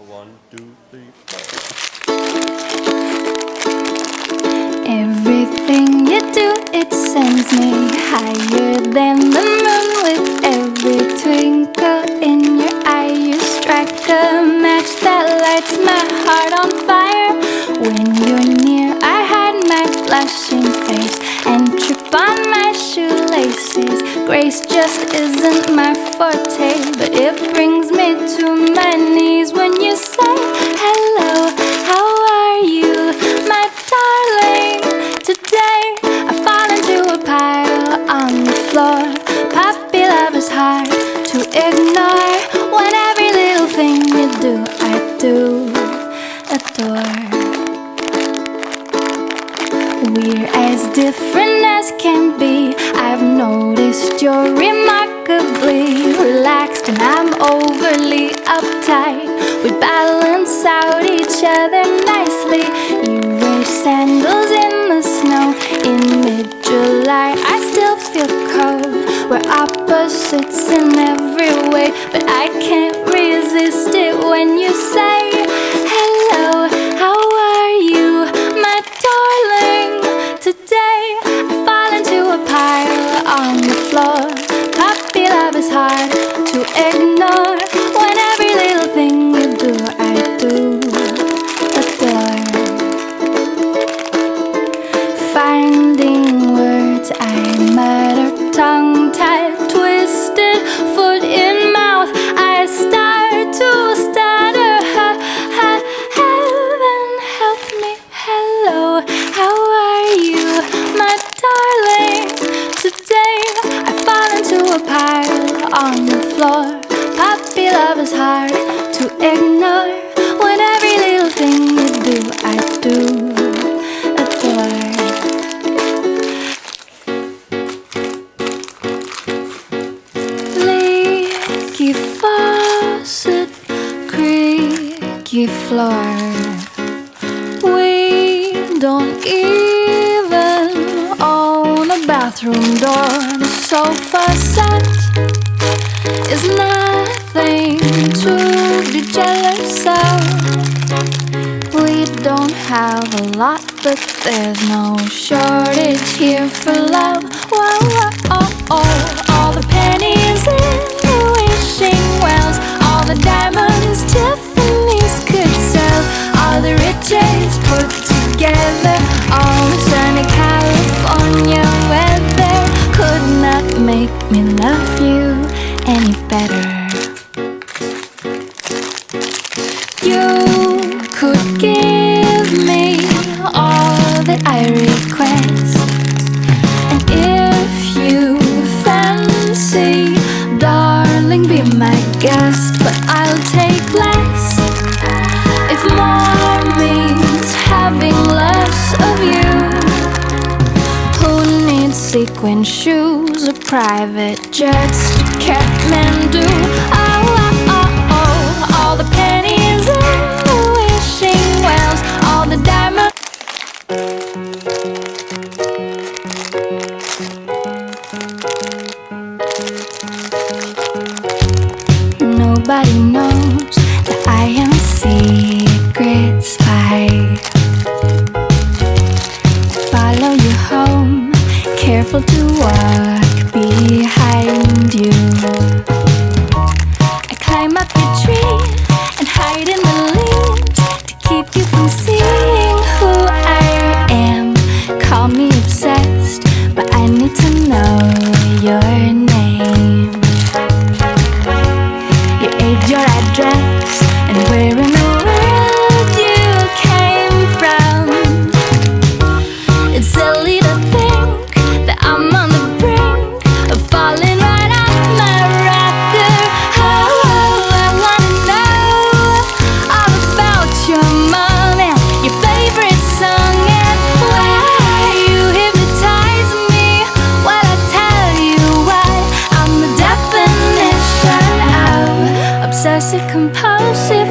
1, 2, 3, 4. Everything you do, it sends me higher than the moon. With every twinkle in your eye, you strike a match that lights my heart on fire. When you're near, I hide my blushing face and trip on my shoelaces. Grace just isn't my forte, but it brings me to my knees when you say hello, how are you, my darling? Today I fall into a pile on the floor. Puppy love is hard to ignore. When every little thing you do, I do adore. We're as different as can be. I've noticed you're remarkably relaxed and I'm overly uptight. We balance out each other nicely. You wear sandals in the snow in mid-July. I still feel cold. We're opposites in every way, but I can't resist it when you say hello, how are you, my darling? Today I fall into a pile on the floor. Puppy love is hard to ignore. When every little thing you do, I do adore. Finding words I mutter, tongue-tied, twisted, foot in mouth, I start to stutter. Heaven help me, hello, how are you, my darling? Today I fall into a pile on the floor. Puppy love is hard to ignore. When every little thing you do, I do adore. Leaky faucet, creaky floor. We don't even own a bathroom door. The sofa set is nothing to be jealous of. We don't have a lot, but there's no shortage here for love. Whoa, whoa, oh, oh. All the pennies in the wishing wells, all the diamonds Tiffany's could sell, all the riches put together, all the sunny California weather could not make me love you any better. You could give me all that I request, and if you fancy, darling, be my guest. But I'll take less if more means having less of you. Who needs sequin shoes or private jets to Kathmandu? Oh, oh, oh, oh. All the pennies in the wishing wells, all the diamonds. Nobody knows that I am a secret spy. Follow you home, careful to walk behind you. I climb up your tree and hide in the leaves to keep you from seeing who I am. Call me obsessed, but I need to know your name, your age, your address, and where in the world you came from. It's silly to think that I'm on the brink of falling right off my rocker. Oh, I wanna know all about your mom and your favorite song and why you hypnotize me when I tell you why I'm the definition of obsessive compulsive